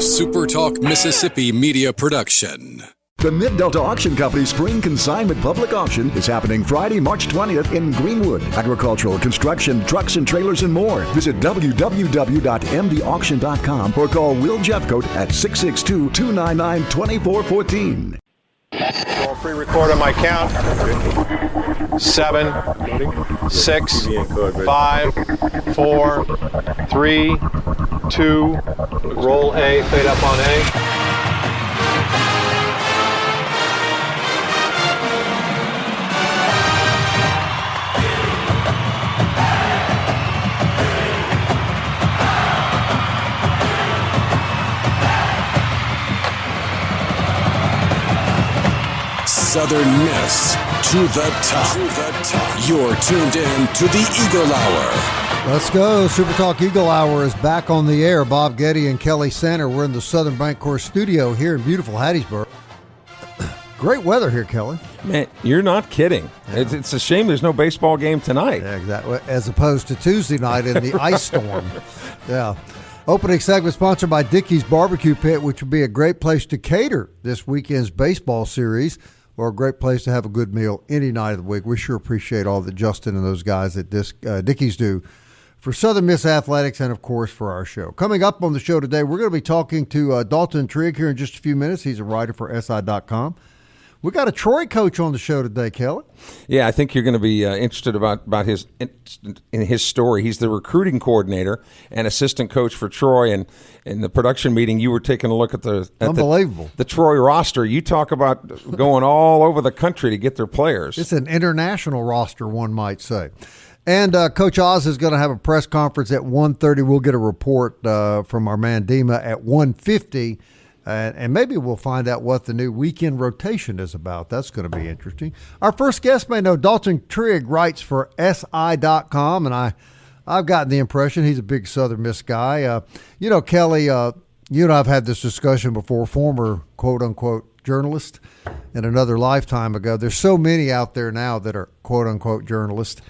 SuperTalk Mississippi media production. The Mid-Delta Auction Company Spring Consignment Public Auction is happening Friday, March 20th in Greenwood. Agricultural, construction, trucks and trailers, and more. Visit www.mdauction.com or call Will Jeffcoat at 662-299-2414. I'll pre-record on my count. 7, 6, 5, 4, 3, 2, roll A, fade up on A. Southern Miss to the top. You're tuned in to the Eagle Hour. Let's go. SuperTalk Eagle Hour is back on the air. Bob Getty and Kelly Sander. We're in the Southern Bancorp studio here in beautiful Hattiesburg. Great weather here, Kelly. Man, you're not kidding. Yeah. It's a shame there's no baseball game tonight. Yeah, exactly. As opposed to Tuesday night in the ice storm. Yeah. Opening segment sponsored by Dickey's Barbecue Pit, which will be a great place to cater this weekend's baseball series, or a great place to have a good meal any night of the week. We sure appreciate all that Justin and those guys at Dickey's do for Southern Miss Athletics and, of course, for our show. Coming up on the show today, we're going to be talking to Dalton Trigg here in just a few minutes. He's a writer for SI.com. We got a Troy coach on the show today, Kelly. Yeah, I think you're going to be interested about his story. He's the recruiting coordinator and assistant coach for Troy. And in the production meeting, you were taking a look at Unbelievable. The Troy roster. You talk about going all over the country to get their players. It's an international roster, one might say. And Coach Oz is going to have a press conference at 1:30. We'll get a report from our man Dima at 1:50. And maybe we'll find out what the new weekend rotation is about. That's going to be interesting. Our first guest may know Dalton Trigg writes for SI.com, and I've gotten the impression he's a big Southern Miss guy. Kelly, you and I have had this discussion before, former quote-unquote journalist in another lifetime ago. There's so many out there now that are quote-unquote journalists.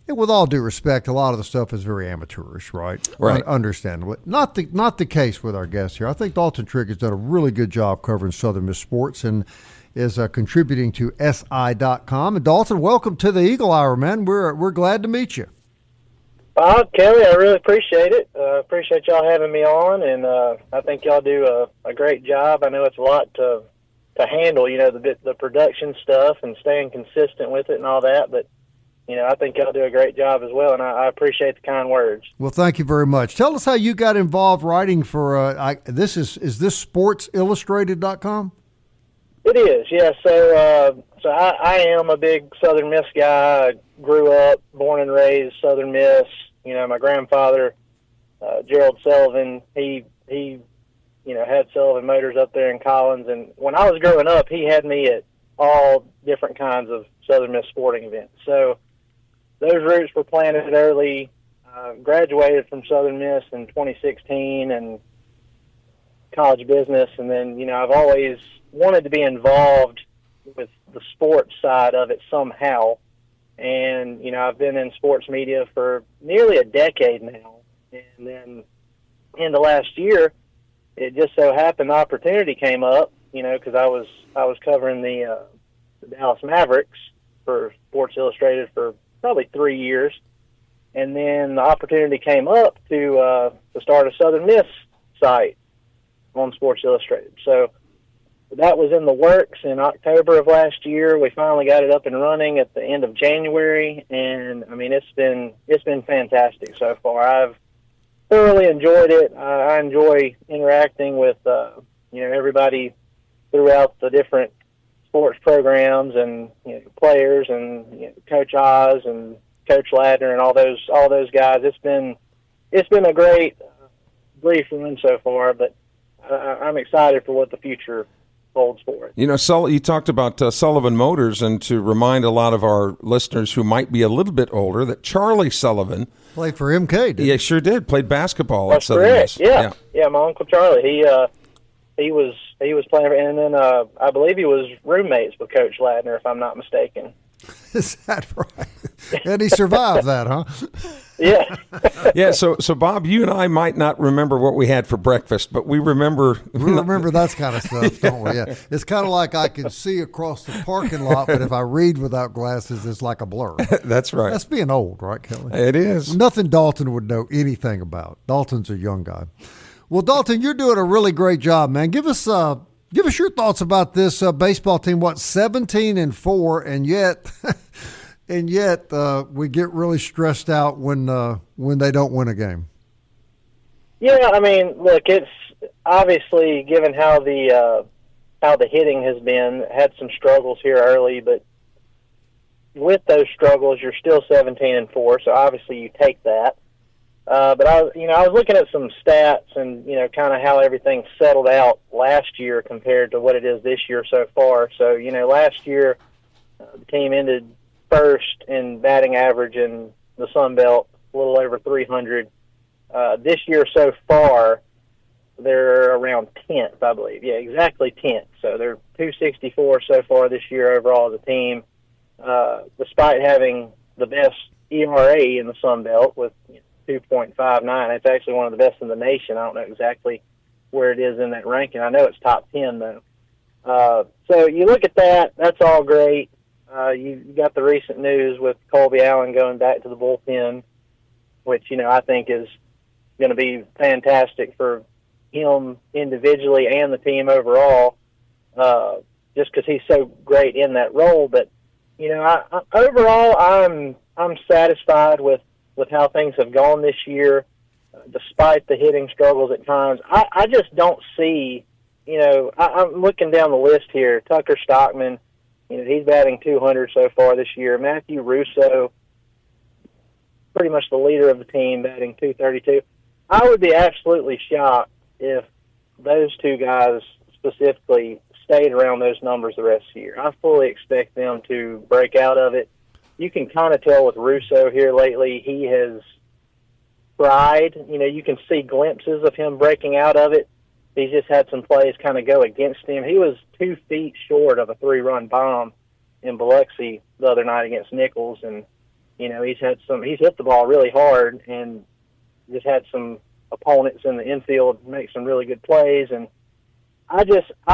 And with all due respect, a lot of the stuff is very amateurish, right? Right. Understandably. Not the case with our guest here. I think Dalton Trigg has done a really good job covering Southern Miss sports and is contributing to SI.com. And Dalton, welcome to the Eagle Hour, man. We're glad to meet you. Kelly, I really appreciate it. Appreciate y'all having me on, and I think y'all do a great job. I know it's a lot to handle, the production stuff and staying consistent with it and all that, but I think y'all do a great job as well, and I appreciate the kind words. Well, thank you very much. Tell us how you got involved writing for, is this SportsIllustrated.com? It is, yeah. So I am a big Southern Miss guy. I grew up, born and raised Southern Miss. My grandfather, Gerald Sullivan, he had Sullivan Motors up there in Collins, and when I was growing up, he had me at all different kinds of Southern Miss sporting events. So those roots were planted early. Graduated from Southern Miss in 2016 and college business. And then, I've always wanted to be involved with the sports side of it somehow. And, I've been in sports media for nearly a decade now. And then in the last year, it just so happened the opportunity came up, because I was covering the Dallas Mavericks for Sports Illustrated for probably 3 years, and then the opportunity came up to start a Southern Miss site on Sports Illustrated. So that was in the works in October of last year. We finally got it up and running at the end of January, and it's been fantastic so far. I've thoroughly enjoyed it. I enjoy interacting with everybody throughout the different sports programs and players and Coach Oz and Coach Ladner and all those guys. It's been a great brief run so far, but I'm excited for what the future holds for it. You talked about Sullivan Motors, and to remind a lot of our listeners who might be a little bit older that Charlie Sullivan played for MK. Yeah, sure did. Played basketball That's at Southern Miss. Yeah, my Uncle Charlie. He was playing, and then I believe he was roommates with Coach Ladner, if I'm not mistaken. Is that right? And he survived that, huh? Yeah. Yeah, so Bob, you and I might not remember what we had for breakfast, but we remember. We remember that kind of stuff, don't we? Yeah. It's kind of like I can see across the parking lot, but if I read without glasses, it's like a blur. That's right. That's being old, right, Kelly? It is. Nothing Dalton would know anything about. Dalton's a young guy. Well, Dalton, you're doing a really great job, man. Give us your thoughts about this baseball team. 17-4, and yet. And yet, we get really stressed out when they don't win a game. Yeah, I mean, look, it's obviously given how the hitting has been, had some struggles here early, but with those struggles, you're still 17-4. So obviously, you take that. But I was looking at some stats and kind of how everything settled out last year compared to what it is this year so far. So last year the team ended first in batting average in the Sun Belt, a little over 300. This year so far, they're around 10th, I believe. Yeah, exactly 10th. So they're 264 so far this year overall as a team, despite having the best ERA in the Sun Belt with 2.59. It's actually one of the best in the nation. I don't know exactly where it is in that ranking. I know it's top 10, though. So you look at that, that's all great. You got the recent news with Colby Allen going back to the bullpen, which, I think is going to be fantastic for him individually and the team overall, just because he's so great in that role. But, overall, I'm satisfied with how things have gone this year, despite the hitting struggles at times. I just don't see, I'm looking down the list here. Tucker Stockman, he's batting 200 so far this year. Matthew Russo, pretty much the leader of the team, batting 232. I would be absolutely shocked if those two guys specifically stayed around those numbers the rest of the year. I fully expect them to break out of it. You can kind of tell with Russo here lately, he has tried. You can see glimpses of him breaking out of it. He's just had some plays kind of go against him. He was 2 feet short of a 3-run bomb in Biloxi the other night against Nichols, and he's hit the ball really hard and just had some opponents in the infield make some really good plays. And I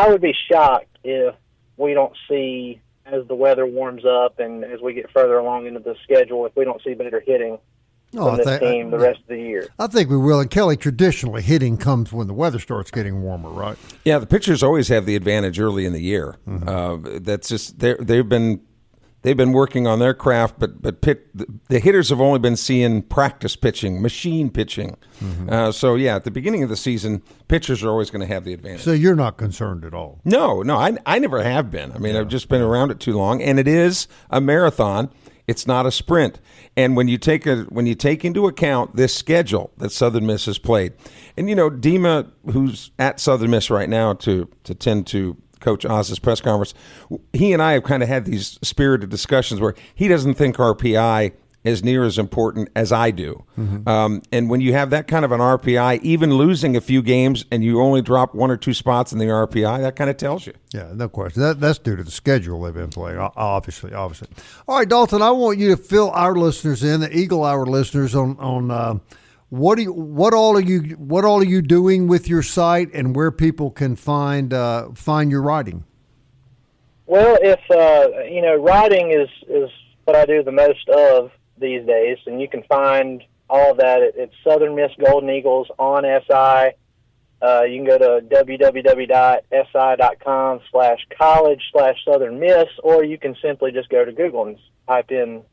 would be shocked if we don't see, as the weather warms up and as we get further along into the schedule, if we don't see better hitting from this team the rest of the year. I think we will. And Kelly, traditionally, hitting comes when the weather starts getting warmer, right? Yeah, the pitchers always have the advantage early in the year. Mm-hmm. That's just they've been working on their craft, but the hitters have only been seeing practice pitching, machine pitching. Mm-hmm. So yeah, at the beginning of the season, pitchers are always going to have the advantage. So you're not concerned at all? No, I never have been. I mean, I've just been around it too long, and it is a marathon. It's not a sprint. And when you take into account this schedule that Southern Miss has played, and Dima, who's at Southern Miss right now to tend to Coach Oz's press conference, he and I have kind of had these spirited discussions where he doesn't think RPI is near as important as I do. Mm-hmm. And when you have that kind of an RPI, even losing a few games and you only drop 1 or 2 spots in the RPI, that kind of tells you. Yeah, no question. That's due to the schedule they've been playing, obviously. All right, Dalton, I want you to fill our listeners in, the Eagle Hour listeners, on what all are you doing with your site and where people can find your writing. Well, if writing is what I do the most of these days, and you can find all of that at Southern Miss Golden Eagles on SI. You can go to www.si.com/college/Southern Miss, or you can simply just go to Google and type in,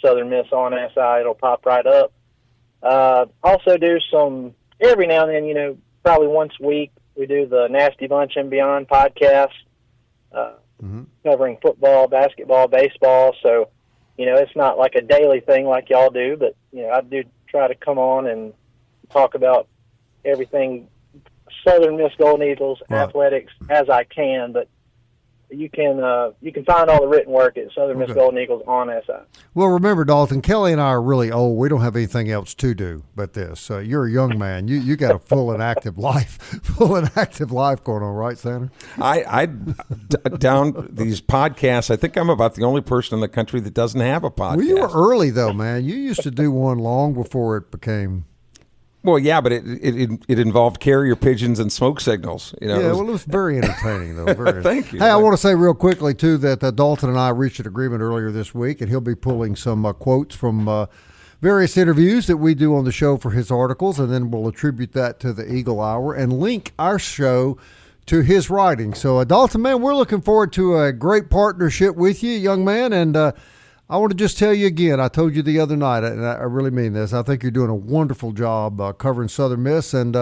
Southern Miss on SI. It'll pop right up. Also do some, every now and then, probably once a week, we do the Nasty Bunch and Beyond podcast, covering football, basketball, baseball. So, it's not like a daily thing like y'all do, but, I do try to come on and talk about everything Southern Miss Golden Eagles athletics as I can. But you can find all the written work at Southern Miss Golden Eagles on SI. Well, remember, Dalton, Kelly and I are really old. We don't have anything else to do but this. You're a young man. You got a full and active life going on, right, Sanders? I down these podcasts. I think I'm about the only person in the country that doesn't have a podcast. Well, you were early though, man. You used to do one long before it became. Well, yeah, but it involved carrier pigeons and smoke signals. Yeah, it was very entertaining, though. Thank you. Hey, I want to say real quickly, too, that Dalton and I reached an agreement earlier this week, and he'll be pulling some quotes from various interviews that we do on the show for his articles, and then we'll attribute that to the Eagle Hour and link our show to his writing. So, Dalton, man, we're looking forward to a great partnership with you, young man, and I want to just tell you again, I told you the other night, and I really mean this, I think you're doing a wonderful job covering Southern Miss, and,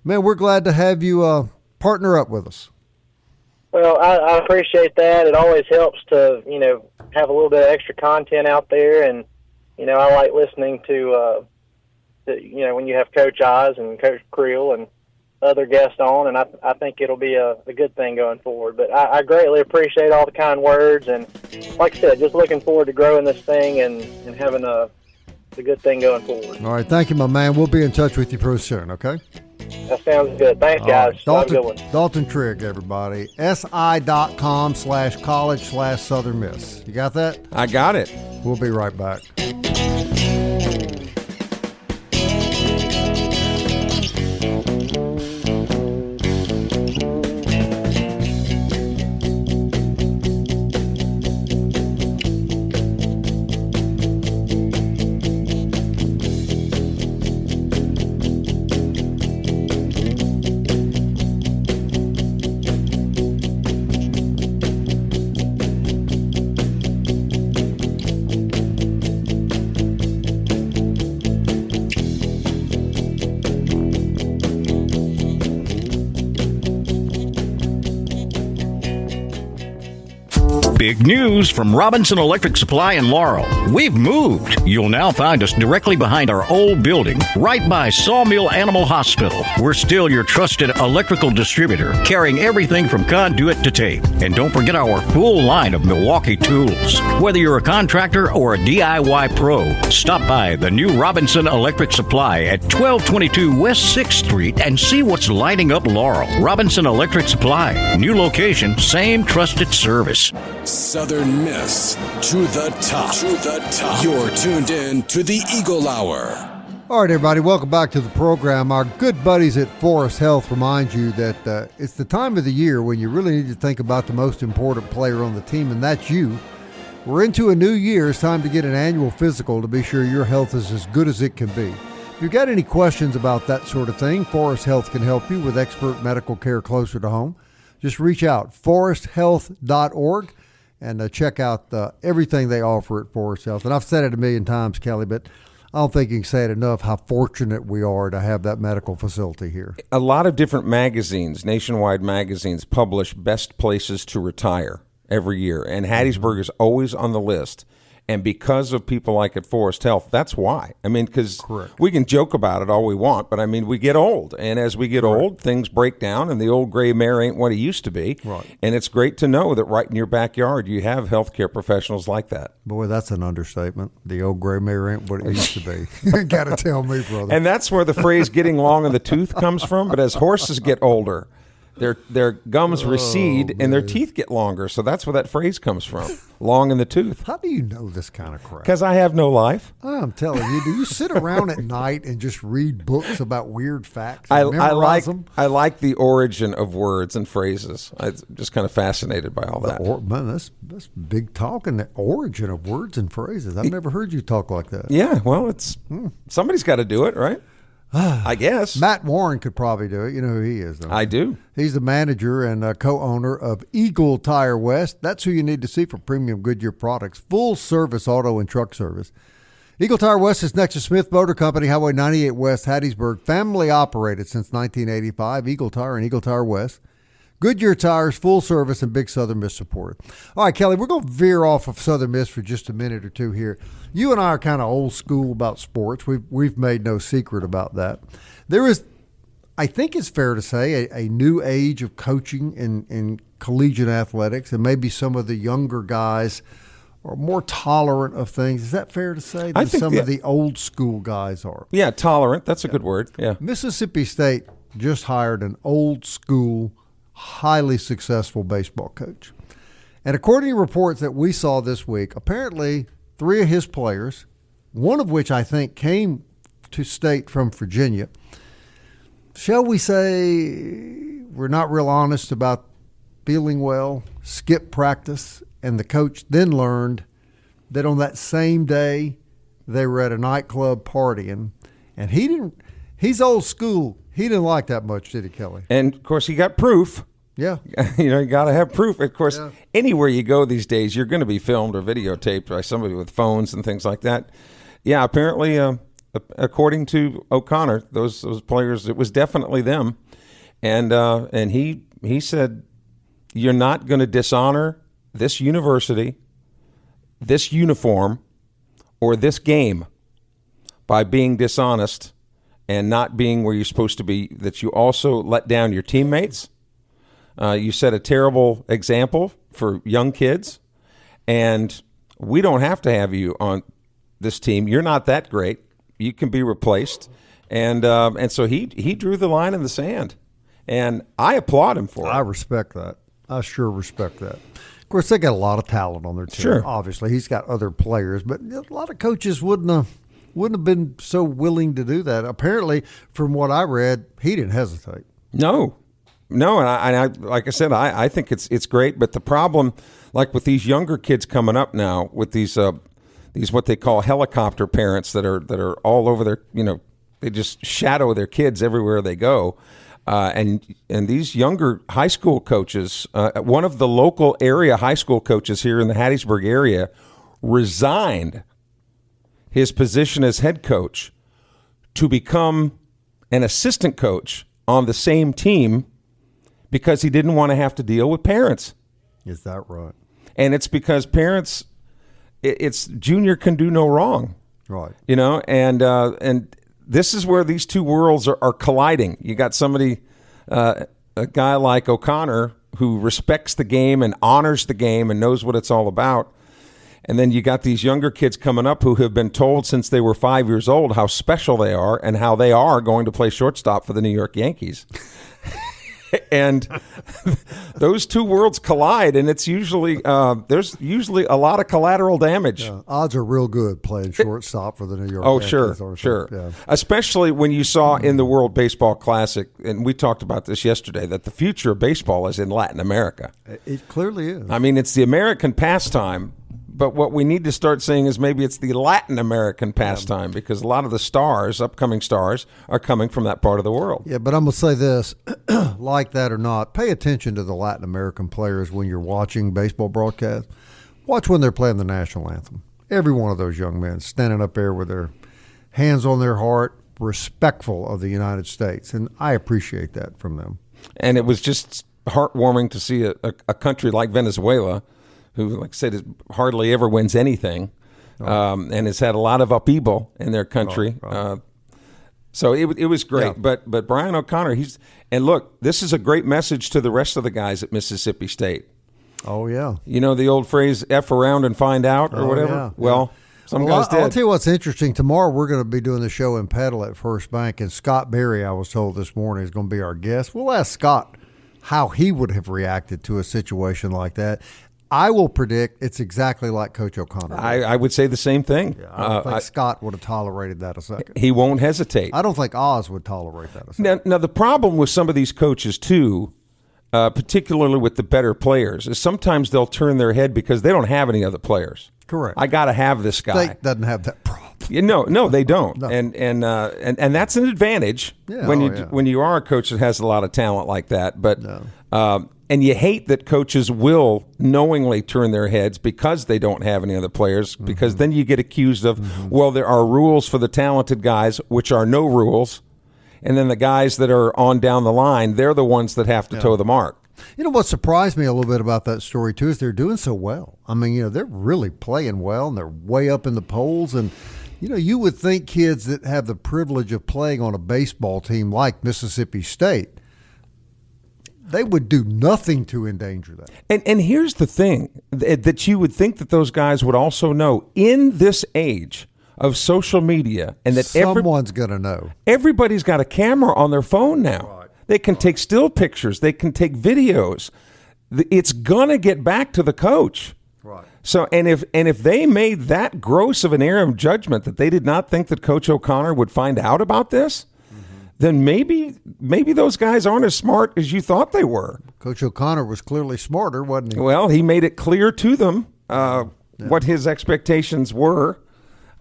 man, we're glad to have you partner up with us. Well, I appreciate that. It always helps to, have a little bit of extra content out there, and, I like listening to when you have Coach Oz and Coach Creel and other guests on, and I think it'll be a good thing going forward. But I greatly appreciate all the kind words, and like I said, just looking forward to growing this thing and having a good thing going forward. All right, thank you, my man. We'll be in touch with you pretty soon, okay? That sounds good. Thanks, guys. Right. Have a good one. Dalton Trigg, everybody. SI.com/college/Southern Miss. You got that? I got it. We'll be right back. Big news from Robinson Electric Supply in Laurel. We've moved. You'll now find us directly behind our old building, right by Sawmill Animal Hospital. We're still your trusted electrical distributor, carrying everything from conduit to tape. And don't forget our full line of Milwaukee tools. Whether you're a contractor or a DIY pro, stop by the new Robinson Electric Supply at 1222 West 6th Street and see what's lighting up Laurel. Robinson Electric Supply. New location, same trusted service. Southern Miss to the top. To the top. You're tuned in to the Eagle Hour. All right, everybody, welcome back to the program. Our good buddies at Forest Health remind you that it's the time of the year when you really need to think about the most important player on the team, and that's you. We're into a new year. It's time to get an annual physical to be sure your health is as good as it can be. If you've got any questions about that sort of thing, Forest Health can help you with expert medical care closer to home. Just reach out, foresthealth.org. And check out everything they offer at Forest Health. And I've said it a million times, Kelly, but I don't think you can say it enough how fortunate we are to have that medical facility here. A lot of different magazines, nationwide magazines, publish best places to retire every year. And Hattiesburg is always on the list. And because of people like at Forest Health, that's why. I mean, because we can joke about it all we want, but I mean, we get old. And as we get old, things break down, and the old gray mare ain't what it used to be. Right. And it's great to know that right in your backyard, you have healthcare professionals like that. Boy, that's an understatement. The old gray mare ain't what it used to be. You got to tell me, brother. And that's where the phrase getting long in the tooth comes from. But as horses get older, their gums recede and their teeth get longer. So that's where that phrase comes from, long in the tooth. How do you know this kind of crap? Because I have no life. I'm telling you, do you sit around at night and just read books about weird facts? I memorize them? like the origin of words and phrases. I'm just kind of fascinated by all that. Man, that's big talk, and the origin of words and phrases. I've never heard you talk like that. Yeah, well, somebody's got to do it, right? I guess. Matt Warren could probably do it. You know who he is, though. I do. He's the manager and co-owner of Eagle Tire West. That's who you need to see for premium Goodyear products. Full service auto and truck service. Eagle Tire West is next to Smith Motor Company, Highway 98 West, Hattiesburg. Family operated since 1985. Eagle Tire and Eagle Tire West. Goodyear Tires, full service, and Big Southern Miss support. All right, Kelly, we're going to veer off of Southern Miss for just a minute or two here. You and I are kind of old school about sports. We've made no secret about that. There is I think it's fair to say a new age of coaching in collegiate athletics, and maybe some of the younger guys are more tolerant of things. Is that fair to say than some of the old school guys are? Yeah, tolerant. That's a good word. Yeah. Mississippi State just hired an old school, highly successful baseball coach. And according to reports that we saw this week, apparently 3 of his players, one of which I think came to State from Virginia, shall we say we're not real honest about feeling well, skipped practice, and the coach then learned that on that same day they were at a nightclub partying, and he's old school. He didn't like that much, did he, Kelly? And, of course, he got proof. Yeah. You got to have proof. Of course, anywhere you go these days, you're going to be filmed or videotaped by somebody with phones and things like that. Yeah, apparently, according to O'Connor, those players, it was definitely them. And he said, you're not going to dishonor this university, this uniform, or this game by being dishonest and not being where you're supposed to be, that you also let down your teammates. You set a terrible example for young kids, and we don't have to have you on this team. You're not that great. You can be replaced. And so he drew the line in the sand, and I applaud him for it. I respect that. I sure respect that. Of course, they got a lot of talent on their team. Sure. Obviously, he's got other players, but a lot of coaches wouldn't have been so willing to do that. Apparently, from what I read, he didn't hesitate. No, and I like I said, I think it's great. But the problem, like with these younger kids coming up now, with these what they call helicopter parents that are all over their, they just shadow their kids everywhere they go. And these younger high school coaches, one of the local area high school coaches here in the Hattiesburg area resigned his position as head coach to become an assistant coach on the same team because he didn't want to have to deal with parents. Is that right? And it's because parents, it's junior can do no wrong. Right. And this is where these two worlds are colliding. You got somebody, a guy like O'Connor, who respects the game and honors the game and knows what it's all about. And then you got these younger kids coming up who have been told since they were 5 years old how special they are and how they are going to play shortstop for the New York Yankees. And those two worlds collide, and it's usually there's usually a lot of collateral damage. Yeah, odds are real good playing shortstop for the New York Yankees. Sure. Yeah. Especially when you saw in the World Baseball Classic, and we talked about this yesterday, that the future of baseball is in Latin America. It clearly is. I mean, it's the American pastime. But what we need to start saying is maybe it's the Latin American pastime, because a lot of the stars, upcoming stars, are coming from that part of the world. Yeah, but I'm going to say this, like that or not, pay attention to the Latin American players when you're watching baseball broadcasts. Watch when they're playing the national anthem. Every one of those young men standing up there with their hands on their heart, respectful of the United States, and I appreciate that from them. And it was just heartwarming to see a country like Venezuela, who, like I said, hardly ever wins anything, and has had a lot of upheaval in their country. Right. So it was great. Yeah. But Brian O'Connor, and look, this is a great message to the rest of the guys at Mississippi State. Oh, yeah. You know the old phrase, F around and find out, or whatever? Yeah. Well, some guys did. I'll tell you what's interesting. Tomorrow we're going to be doing the show in Petal at First Bank, and Scott Berry, I was told this morning, is going to be our guest. We'll ask Scott how he would have reacted to a situation like that. I will predict it's exactly like Coach O'Connor. I would say the same thing. Yeah, I don't think Scott would have tolerated that a second. He won't hesitate. I don't think Oz would tolerate that a second. Now the problem with some of these coaches, too, particularly with the better players, is sometimes they'll turn their head because they don't have any other players. Correct. I got to have this guy. State doesn't have that problem. No, they don't. No. And that's an advantage when you are a coach that has a lot of talent like that. But and you hate that coaches will knowingly turn their heads because they don't have any other players, because then you get accused of, well, there are rules for the talented guys, which are no rules. And then the guys that are on down the line, they're the ones that have to toe the mark. You know what surprised me a little bit about that story, too, is they're doing so well. I mean, they're really playing well, and they're way up in the polls. And, You would think kids that have the privilege of playing on a baseball team like Mississippi State, they would do nothing to endanger that. And here's the thing that you would think that those guys would also know in this age of social media, and that someone's going to know. Everybody's got a camera on their phone now. Right. They can take still pictures. They can take videos. It's going to get back to the coach. Right. So, and if they made that gross of an error of judgment that they did not think that Coach O'Connor would find out about this, then maybe those guys aren't as smart as you thought they were. Coach O'Connor was clearly smarter, wasn't he? Well, he made it clear to them what his expectations were.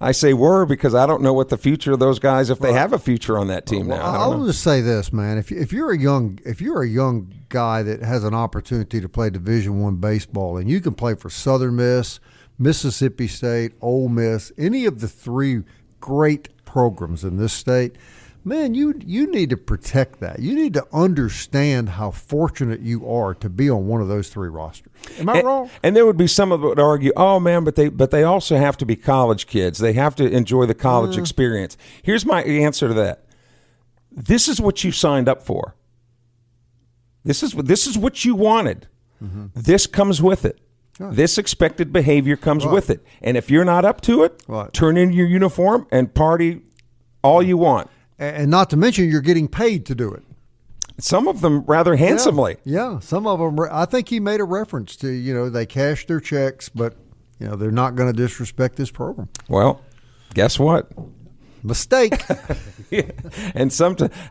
I say were because I don't know what the future of those guys, if they have a future on that team now. I'll just say this, man. If you're a young guy that has an opportunity to play Division I baseball, and you can play for Southern Miss, Mississippi State, Ole Miss, any of the three great programs in this state, man, you need to protect that. You need to understand how fortunate you are to be on one of those three rosters. Am I wrong? And there would be some that would argue, oh man, but they also have to be college kids. They have to enjoy the college experience. Here's my answer to that. This is what you signed up for. This is what you wanted. Mm-hmm. This comes with it. Right. This expected behavior comes with it. And if you're not up to it, turn in your uniform and party all you want. And not to mention, you're getting paid to do it. Some of them rather handsomely. Yeah, some of them. I think he made a reference to, they cash their checks, but, they're not going to disrespect this program. Well, guess what? Mistake. Yeah. And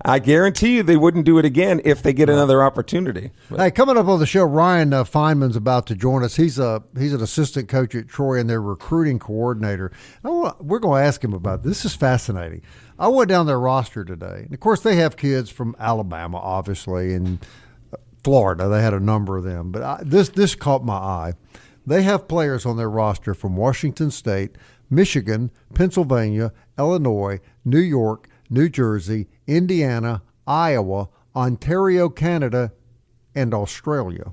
I guarantee you they wouldn't do it again if they get another opportunity. But. Hey, coming up on the show, Ryan Fineman's about to join us. He's an assistant coach at Troy and their recruiting coordinator. We're going to ask him about this. This is fascinating. I went down their roster today. And of course, they have kids from Alabama, obviously, and Florida. They had a number of them. But this caught my eye. They have players on their roster from Washington State, Michigan, Pennsylvania, Illinois, New York, New Jersey, Indiana, Iowa, Ontario, Canada, and Australia.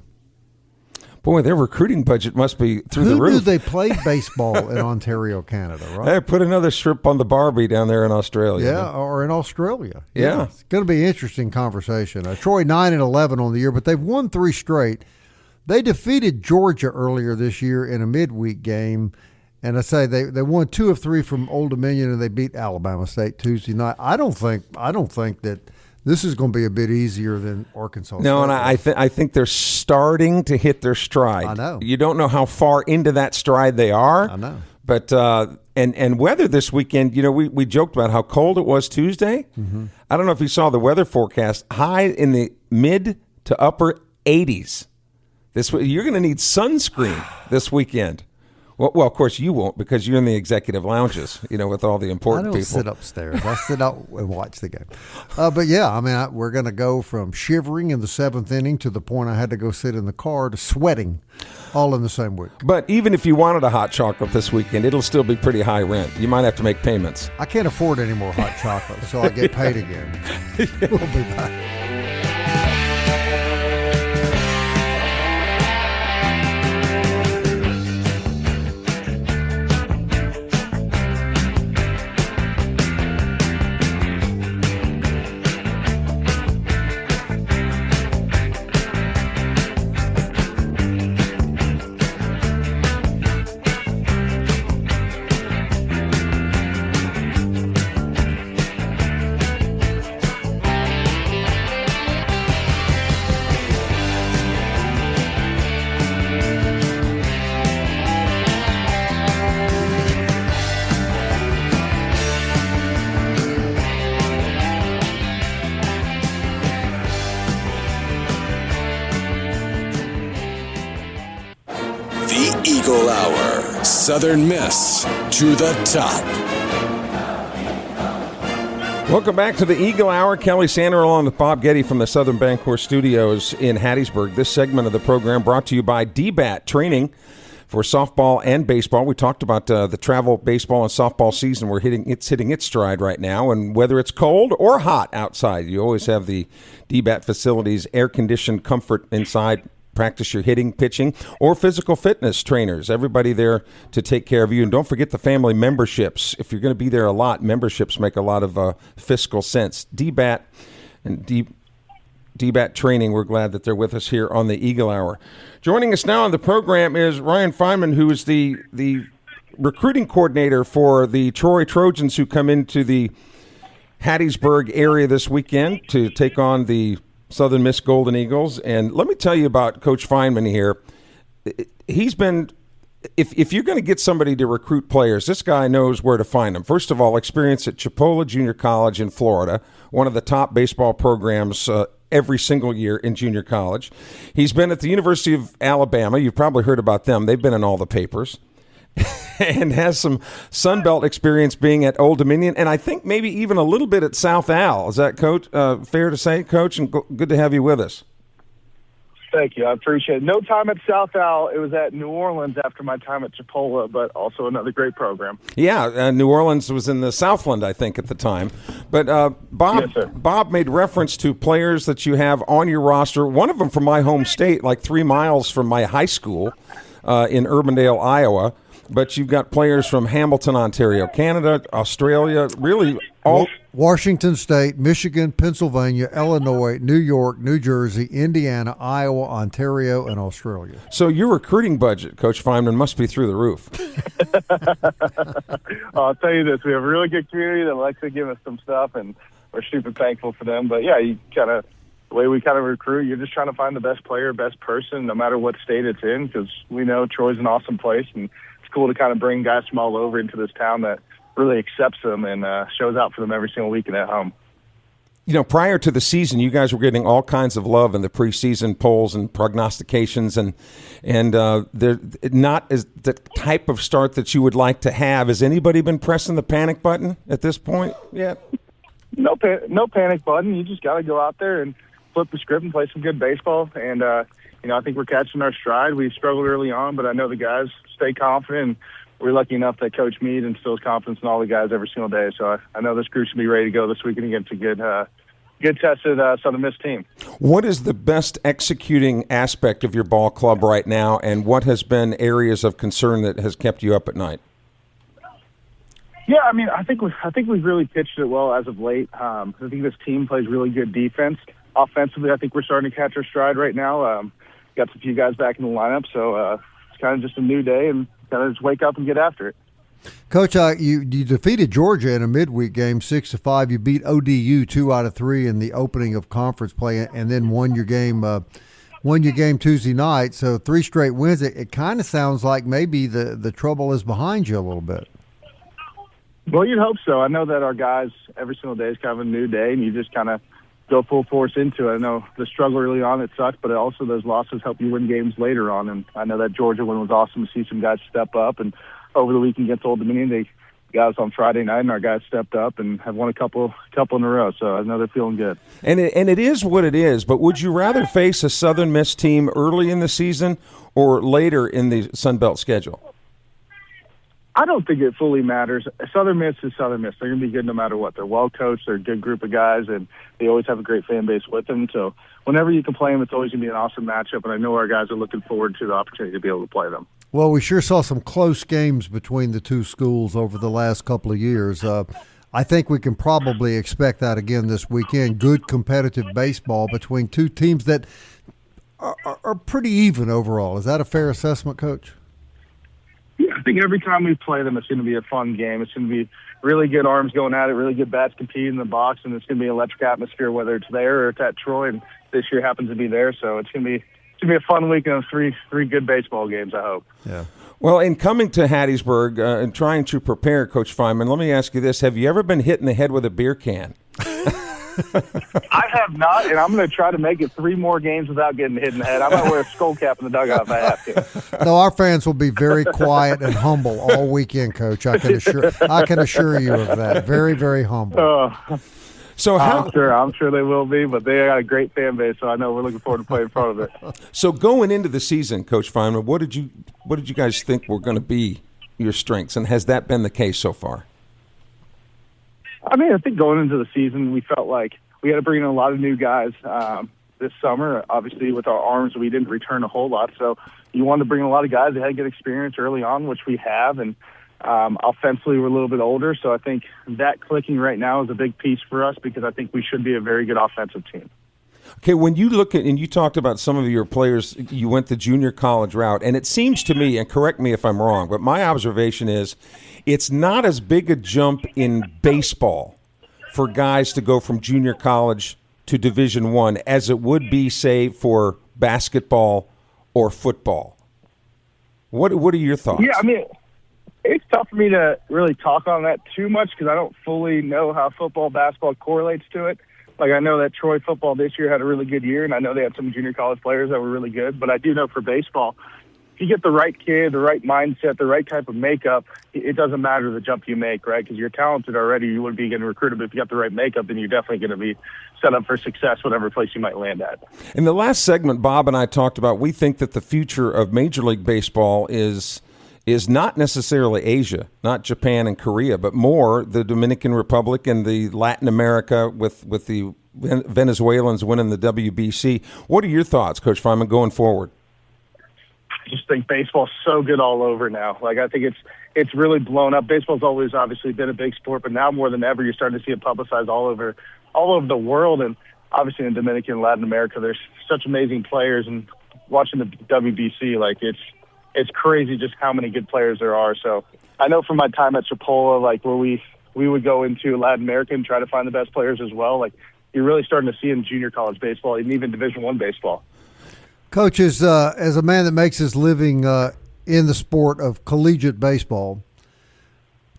Boy, their recruiting budget must be through the roof. Who do they play baseball in Ontario, Canada, right? Hey, put another strip on the Barbie down there in Australia. Yeah, or in Australia. Yeah. It's going to be an interesting conversation. Troy 9-11 on the year, but they've won 3 straight. They defeated Georgia earlier this year in a midweek game. And I say they won 2 of 3 from Old Dominion, and they beat Alabama State Tuesday night. I don't think that this is going to be a bit easier than Arkansas State. No, and I think they're starting to hit their stride. I know. You don't know how far into that stride they are. I know. But and weather this weekend, we joked about how cold it was Tuesday. Mm-hmm. I don't know if you saw the weather forecast, high in the mid to upper 80s. You're going to need sunscreen this weekend. Well, of course you won't because you're in the executive lounges, with all the important people. I don't sit upstairs. I sit out and watch the game. But yeah, we're going to go from shivering in the 7th inning to the point I had to go sit in the car to sweating all in the same week. But even if you wanted a hot chocolate this weekend, it'll still be pretty high rent. You might have to make payments. I can't afford any more hot chocolate, so I get paid again. We'll be back. Eagle Hour. Southern Miss to the top. Welcome back to the Eagle Hour. Kelly Sander along with Bob Getty from the Southern Bancorp Studios in Hattiesburg. This segment of the program brought to you by DBAT Training for softball and baseball. We talked about the travel baseball and softball season. It's hitting its stride right now, and whether it's cold or hot outside, you always have the DBAT facilities, air-conditioned comfort inside practice your hitting, pitching, or physical fitness trainers. Everybody there to take care of you. And don't forget the family memberships. If you're going to be there a lot, memberships make a lot of fiscal sense. DBAT and DBAT Training, we're glad that they're with us here on the Eagle Hour. Joining us now on the program is Ryan Fineman, who is the recruiting coordinator for the Troy Trojans, who come into the Hattiesburg area this weekend to take on the Southern Miss Golden Eagles. And let me tell you about Coach Fineman here. He's been, if you're going to get somebody to recruit players, this guy knows where to find them. First of all, experience at Chipola Junior College in Florida, one of the top baseball programs every single year in junior college. He's been at the University of Alabama. You've probably heard about them. They've been in all the papers. And has some Sun Belt experience being at Old Dominion, and I think maybe even a little bit at South Al. Is that, Coach, fair to say, Coach? And good to have you with us. Thank you. I appreciate it. No time at South Al. It was at New Orleans after my time at Chipola, but also another great program. Yeah, New Orleans was in the Southland, I think, at the time. But Bob, Yes, sir. Bob made reference to players that you have on your roster, one of them from my home state, like 3 miles from my high school in Urbandale, Iowa. But you've got players from Hamilton, Ontario, Canada, Australia, really all. Washington State, Michigan, Pennsylvania, Illinois, New York, New Jersey, Indiana, Iowa, Ontario, and Australia. So your recruiting budget, Coach Fineman, must be through the roof. I'll tell you this. We have a really good community that likes to give us some stuff, and we're super thankful for them. But, yeah, the way we kind of recruit, you're just trying to find the best player, best person, no matter what state it's in, because we know Troy's an awesome place, and it's cool to kind of bring guys from all over into this town that really accepts them and shows out for them every single weekend at home. You know, prior to the season, you guys were getting all kinds of love in the preseason polls and prognostications, and they're not as the type of start that you would like to have. Has anybody been pressing the panic button at this point yet? No panic button. You just got to go out there and flip the script and play some good baseball. And, I think we're catching our stride. We struggled early on, but I know the guys stay confident. And we're lucky enough that Coach Meade instills confidence in all the guys every single day. So I know this group should be ready to go this weekend against a good tested Southern Miss team. What is the best executing aspect of your ball club right now, and what has been areas of concern that has kept you up at night? Yeah, I think we've really pitched it well as of late. I think this team plays really good defense. Offensively, I think we're starting to catch our stride right now. Got a few guys back in the lineup, so it's kind of just a new day and kind of just wake up and get after it. Coach, you defeated Georgia in a midweek game 6-5. You beat ODU 2 out of 3 in the opening of conference play, and then won your game Tuesday night. So 3 straight wins. It kind of sounds like maybe the trouble is behind you a little bit. Well, you'd hope so. I know that our guys every single day is kind of a new day, and you just kind of go full force into it. I know the struggle early on, it sucked, but also those losses help you win games later on. And I know that Georgia win was awesome to see some guys step up. And over the weekend against Old Dominion, they got us on Friday night, and our guys stepped up and have won a couple in a row. So I know they're feeling good. And it is what it is. But would you rather face a Southern Miss team early in the season or later in the Sun Belt schedule? I don't think it fully matters. Southern Miss is Southern Miss. They're going to be good no matter what. They're well coached. They're a good group of guys, and they always have a great fan base with them. So whenever you can play them, it's always going to be an awesome matchup, and I know our guys are looking forward to the opportunity to be able to play them. Well, we sure saw some close games between the two schools over the last couple of years. I think we can probably expect that again this weekend. Good competitive baseball between two teams that are pretty even overall. Is that a fair assessment, Coach? Yeah, I think every time we play them, it's going to be a fun game. It's going to be really good arms going at it, really good bats competing in the box, and it's going to be an electric atmosphere, whether it's there or it's at Troy, and this year happens to be there. So it's going to be a fun weekend of three good baseball games, I hope. Yeah. Well, in coming to Hattiesburg and trying to prepare, Coach Fineman, let me ask you this. Have you ever been hit in the head with a beer can? I have not, and I'm going to try to make it 3 more games without getting hit in the head. I might wear a skull cap in the dugout if I have to. No, our fans will be very quiet and humble all weekend, Coach. I can assure you of that. Very, very humble. So I'm sure they will be, but they got a great fan base, so I know we're looking forward to playing in front of it. So going into the season, Coach Fineman, what did you guys think were going to be your strengths, and has that been the case so far? I think going into the season, we felt like we had to bring in a lot of new guys. this summer. Obviously, with our arms, we didn't return a whole lot. So you wanted to bring a lot of guys that had good experience early on, which we have. And offensively, we're a little bit older. So I think that clicking right now is a big piece for us because I think we should be a very good offensive team. Okay, when you look at, and you talked about some of your players, you went the junior college route, and it seems to me, and correct me if I'm wrong, but my observation is it's not as big a jump in baseball for guys to go from junior college to Division I as it would be, say, for basketball or football. What are your thoughts? Yeah, I mean, it's tough for me to really talk on that too much because I don't fully know how football, basketball correlates to it. Like, I know that Troy football this year had a really good year, and I know they had some junior college players that were really good. But I do know for baseball, if you get the right kid, the right mindset, the right type of makeup, it doesn't matter the jump you make, right? Because you're talented already. You wouldn't be getting recruited, but if you got the right makeup, then you're definitely going to be set up for success whatever place you might land at. In the last segment, Bob and I talked about we think that the future of Major League Baseball is not necessarily Asia, not Japan and Korea, but more the Dominican Republic and the Latin America with the Venezuelans winning the WBC. What are your thoughts, Coach Fineman, going forward? I just think baseball's so good all over now. Like, I think it's really blown up. Baseball's always obviously been a big sport, but now more than ever, you're starting to see it publicized all over the world. And obviously in Dominican and Latin America, there's such amazing players. And watching the WBC, like, it's crazy just how many good players there are. So I know from my time at Chipola, like, where we would go into Latin America and try to find the best players as well. Like, you're really starting to see in junior college baseball and even Division I baseball. Coach, as a man that makes his living in the sport of collegiate baseball,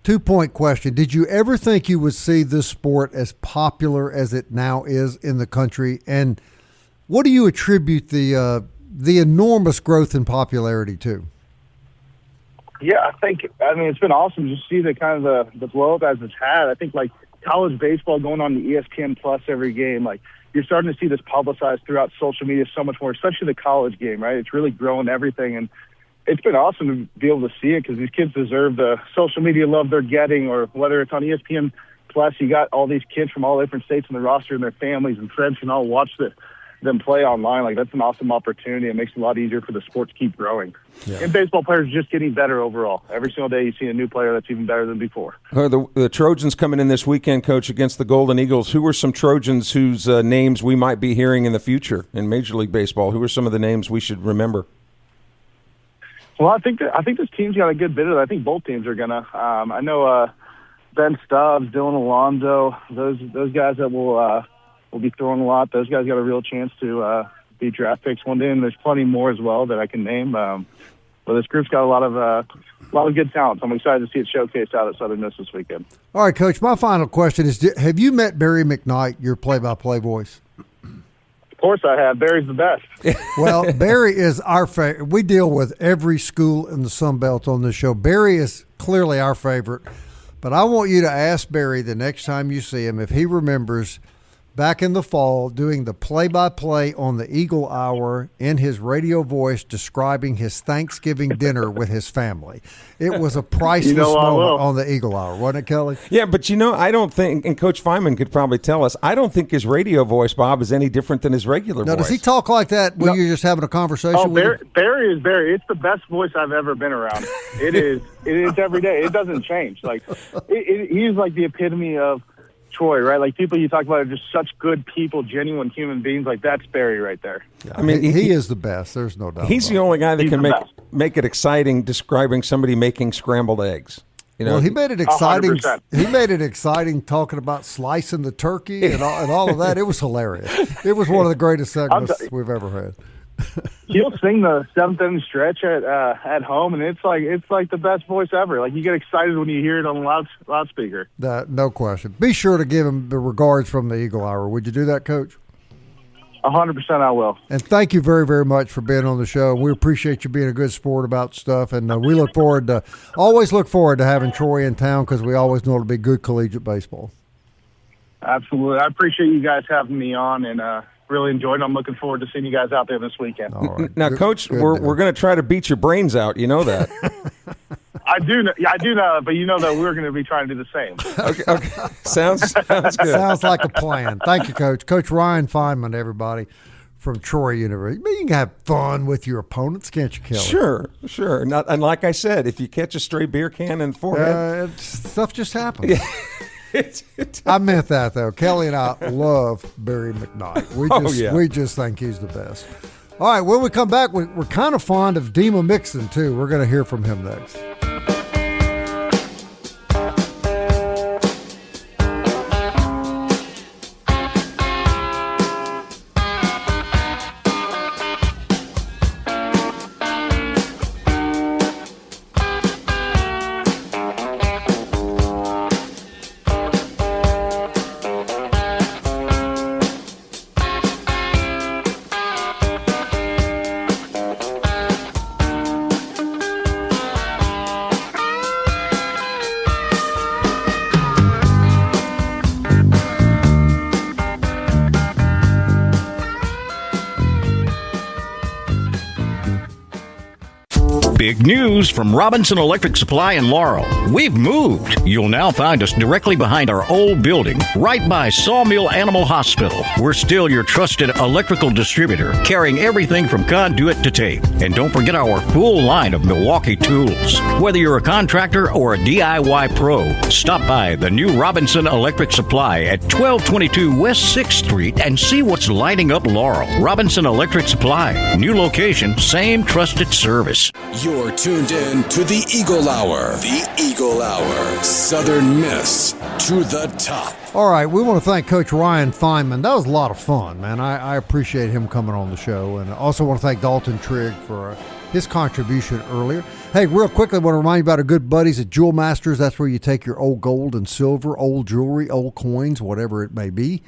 2-point question. Did you ever think you would see this sport as popular as it now is in the country? And what do you attribute the enormous growth in popularity to? Yeah, I mean, it's been awesome to see the kind of the blow up as it's had. I think, like, college baseball going on the ESPN Plus every game, like, you're starting to see this publicized throughout social media so much more, especially the college game, right? It's really growing everything, and it's been awesome to be able to see it because these kids deserve the social media love they're getting, or whether it's on ESPN Plus, you got all these kids from all different states on the roster and their families and friends can all watch them play online. Like, that's an awesome opportunity. It makes it a lot easier for the sport to keep growing. Yeah. And baseball players are just getting better overall. Every single day you see a new player that's even better than before. The Trojans coming in this weekend, Coach, against the Golden Eagles. Who are some Trojans whose names we might be hearing in the future in Major League Baseball? Who are some of the names we should remember? Well, I think this team's got a good bit of it. I think both teams are going to. I know Ben Stubbs, Dylan Alonso, those guys that will be throwing a lot. Those guys got a real chance to be draft picks one day, and there's plenty more as well that I can name. But this group's got a lot of good talent. So I'm excited to see it showcased out at Southern Miss this weekend. All right, Coach, my final question is, have you met Barry McKnight, your play-by-play voice? Of course I have. Barry's the best. Well, Barry is our favorite. We deal with every school in the Sun Belt on this show. Barry is clearly our favorite. But I want you to ask Barry the next time you see him if he remembers back in the fall doing the play-by-play on the Eagle Hour in his radio voice describing his Thanksgiving dinner with his family. It was a priceless moment on the Eagle Hour, wasn't it, Kelly? Yeah, but I don't think, and Coach Fineman could probably tell us, I don't think his radio voice, Bob, is any different than his regular voice. Does he talk like that when you're just having a conversation with him? Barry is Barry. It's the best voice I've ever been around. It is every day. It doesn't change. Like, he's like the epitome of Troy, right? Like, people you talk about are just such good people, genuine human beings. Like, that's Barry right there. Yeah, I mean, he is the best. There's no doubt. He's the only guy that can make it exciting describing somebody making scrambled eggs. Well, he made it exciting. 100%. He made it exciting talking about slicing the turkey and all of that. It was hilarious. It was one of the greatest segments we've ever had. He'll sing the seventh inning stretch at home, and it's like the best voice ever. Like, you get excited when you hear it on the loudspeaker. No question. Be sure to give him the regards from the Eagle Hour. Would you do that, Coach? 100% I will. And thank you very, very much for being on the show. We appreciate you being a good sport about stuff, and we always look forward to having Troy in town because we always know it'll be good collegiate baseball. Absolutely. I appreciate you guys having me on, and really enjoyed it. I'm looking forward to seeing you guys out there this weekend. All right. Now, Coach, we're going to try to beat your brains out. You know that. I do know, but you know that we're going to be trying to do the same. Okay. Sounds good. Sounds like a plan. Thank you, Coach. Coach Ryan Fineman, everybody, from Troy University. You can have fun with your opponents, can't you, Kelly? Sure. Not, and like I said, if you catch a stray beer can in the forehead, stuff just happens. I meant that though. Kelly and I love Barry McKnight. We just think he's the best. All right, when we come back, we're kind of fond of Dima Mixon too. We're going to hear from him next. Big news from Robinson Electric Supply in Laurel. We've moved. You'll now find us directly behind our old building, right by Sawmill Animal Hospital. We're still your trusted electrical distributor, carrying everything from conduit to tape. And don't forget our full line of Milwaukee tools. Whether you're a contractor or a DIY pro, stop by the new Robinson Electric Supply at 1222 West 6th Street and see what's lighting up Laurel. Robinson Electric Supply. New location, same trusted service. You're tuned in to the Eagle Hour. The Eagle Hour. Southern Miss to the top. All right, we want to thank Coach Ryan Fineman. That was a lot of fun, man. I appreciate him coming on the show. And I also want to thank Dalton Trigg for his contribution earlier. Hey, real quickly, I want to remind you about our good buddies at Jewel Masters. That's where you take your old gold and silver, old jewelry, old coins, whatever it may be.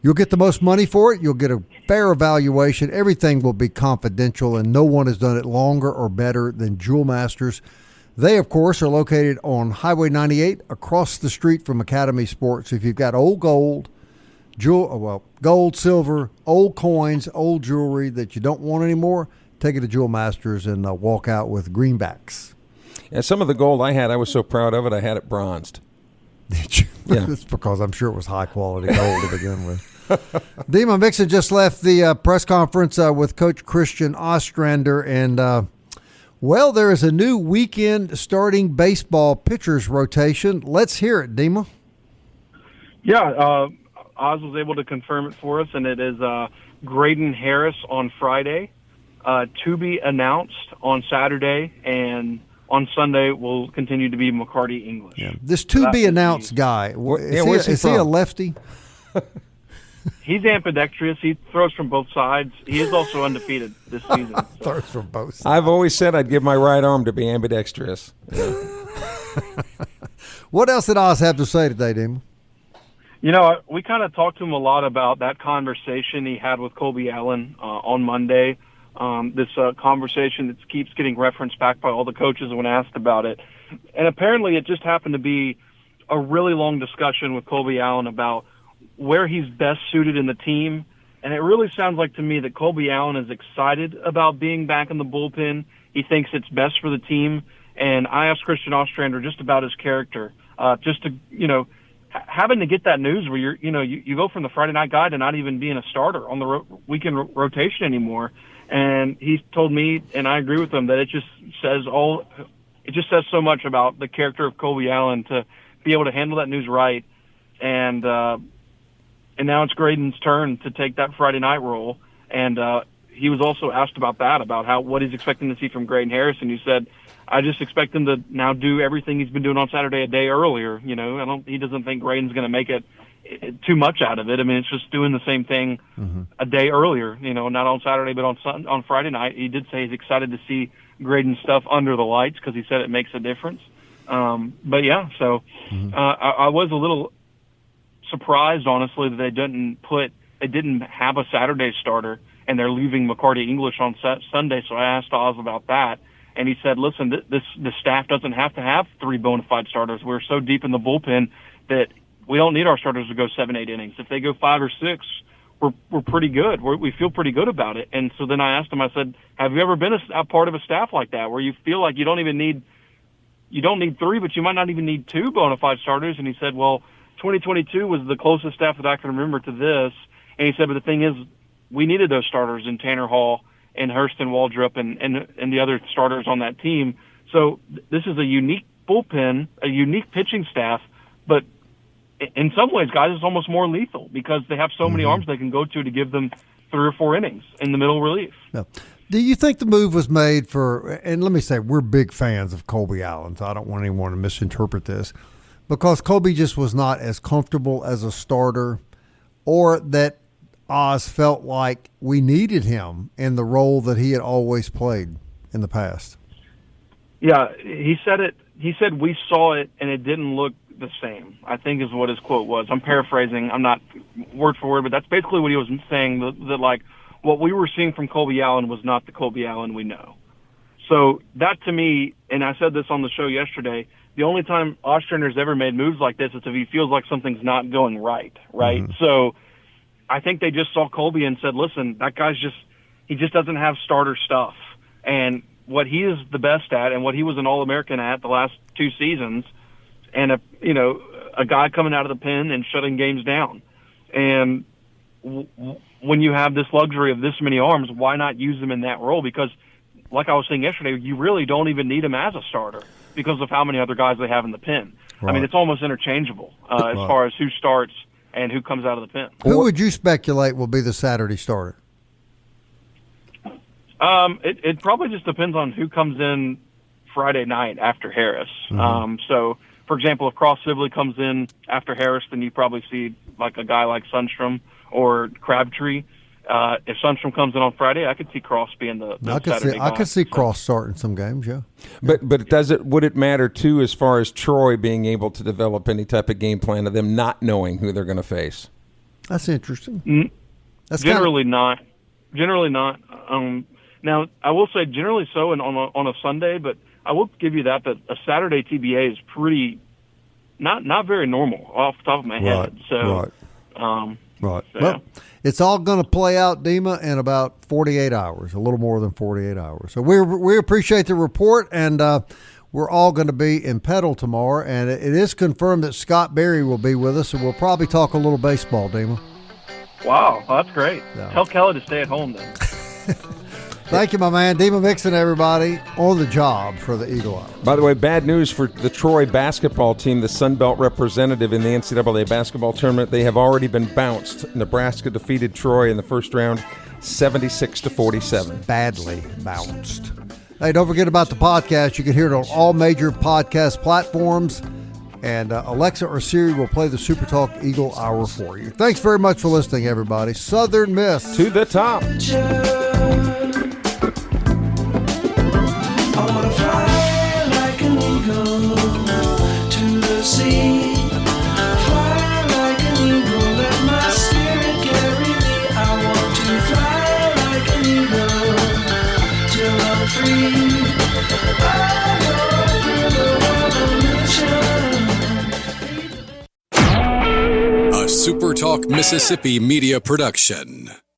You'll get the most money for it. You'll get a fair evaluation. Everything will be confidential, and no one has done it longer or better than Jewel Masters. They, of course, are located on Highway 98 across the street from Academy Sports. If you've got old gold, gold, silver, old coins, old jewelry that you don't want anymore, take it to Jewel Masters and walk out with greenbacks. Yeah, some of the gold I had, I was so proud of it, I had it bronzed. Did you? Yeah. It's because I'm sure it was high-quality gold to begin with. Dima Mixon just left the press conference with Coach Christian Ostrander, and, there is a new weekend starting baseball pitchers rotation. Let's hear it, Dima. Yeah, Oz was able to confirm it for us, and it is Graydon Harris on Friday, to be announced on Saturday, and on Sunday will continue to be McCarty English. Yeah. This to-be-announced guy, is he a lefty? He's ambidextrous. He throws from both sides. He is also undefeated this season. So. Throws from both sides. I've always said I'd give my right arm to be ambidextrous. Yeah. What else did Oz have to say today, Dima? You know, we kind of talked to him a lot about that conversation he had with Colby Allen on Monday. This conversation that keeps getting referenced back by all the coaches when asked about it. And apparently it just happened to be a really long discussion with Colby Allen about where he's best suited in the team. And it really sounds like to me that Colby Allen is excited about being back in the bullpen. He thinks it's best for the team. And I asked Christian Ostrander just about his character, just to, having to get that news where you go from the Friday night guy to not even being a starter on the weekend rotation anymore. And he told me, and I agree with him, that it just says so much about the character of Colby Allen to be able to handle that news right. And now it's Graydon's turn to take that Friday night role. And he was also asked about that, about what he's expecting to see from Graydon Harris. And he said, I just expect him to now do everything he's been doing on Saturday a day earlier. He doesn't think Graydon's going to make it too much out of it. I mean, it's just doing the same thing a day earlier, not on Saturday, but on Friday night. He did say he's excited to see Graydon's stuff under the lights because he said it makes a difference. I was a little surprised, honestly, that they didn't have a Saturday starter and they're leaving McCarty English on Sunday. So I asked Oz about that. And he said, listen, the staff doesn't have to have 3 bona fide starters. We're so deep in the bullpen that we don't need our starters to go 7-8 innings. If they go 5 or 6, we're pretty good. We feel pretty good about it. And so then I asked him, I said, have you ever been a part of a staff like that where you feel like you don't need 3, but you might not even need 2 bona fide starters? And he said, well, 2022 was the closest staff that I can remember to this. And he said, but the thing is, we needed those starters in Tanner Hall and Hurston Waldrop and the other starters on that team. So this is a unique bullpen, a unique pitching staff, but in some ways, guys, it's almost more lethal because they have so many arms they can go to give them 3 or 4 innings in the middle relief. Yeah. Do you think the move was made for, and let me say, we're big fans of Colby Allen, so I don't want anyone to misinterpret this, because Colby just was not as comfortable as a starter, or that Oz felt like we needed him in the role that he had always played in the past? Yeah, he said it. He said we saw it and it didn't look the same, I think is what his quote was. I'm paraphrasing. I'm not word for word, but that's basically what he was saying, that like what we were seeing from Colby Allen was not the Colby Allen we know. So that to me, and I said this on the show yesterday, the only time Ostrander's ever made moves like this is if he feels like something's not going right? Mm-hmm. So I think they just saw Colby and said, listen, that guy's he just doesn't have starter stuff. And what he is the best at and what he was an All-American at the last 2 seasons, and a guy coming out of the pen and shutting games down. And when you have this luxury of this many arms, why not use them in that role? Because like I was saying yesterday, you really don't even need him as a starter because of how many other guys they have in the pen. Right. I mean, it's almost interchangeable as far as who starts and who comes out of the pen. Who would you speculate will be the Saturday starter? It probably just depends on who comes in Friday night after Harris. Mm-hmm. So, for example, if Cross Sibley comes in after Harris, then you probably see like a guy like Sundstrom or Crabtree. If Sundstrom comes in on Friday, I could see Cross being the Saturday guy. I could see Cross starting some games, yeah. But would it matter too as far as Troy being able to develop any type of game plan of them not knowing who they're going to face? That's interesting. That's generally not. Generally not. Now I will say generally so on a Sunday, but I will give you that a Saturday TBA is pretty not very normal off the top of my head. So. Right. So, well, it's all going to play out, Dima, in about 48 hours, a little more than 48 hours. So we appreciate the report, and we're all going to be in Petal tomorrow, and it is confirmed that Scott Berry will be with us, and we'll probably talk a little baseball, Dima. Wow, that's great. Yeah. Tell Kelly to stay at home then. Thank you, my man. Dima Mixon, everybody, on the job for the Eagle Hour. By the way, bad news for the Troy basketball team, the Sun Belt representative in the NCAA basketball tournament. They have already been bounced. Nebraska defeated Troy in the first round, 76-47. Badly bounced. Hey, don't forget about the podcast. You can hear it on all major podcast platforms. And Alexa or Siri will play the SuperTalk Eagle Hour for you. Thanks very much for listening, everybody. Southern Miss. To the top. I wanna fly like an eagle to the sea. Fly like an eagle, let my spirit carry me. I want to fly like an eagle till I'm free. I go through the revolution. A SuperTalk Mississippi media production.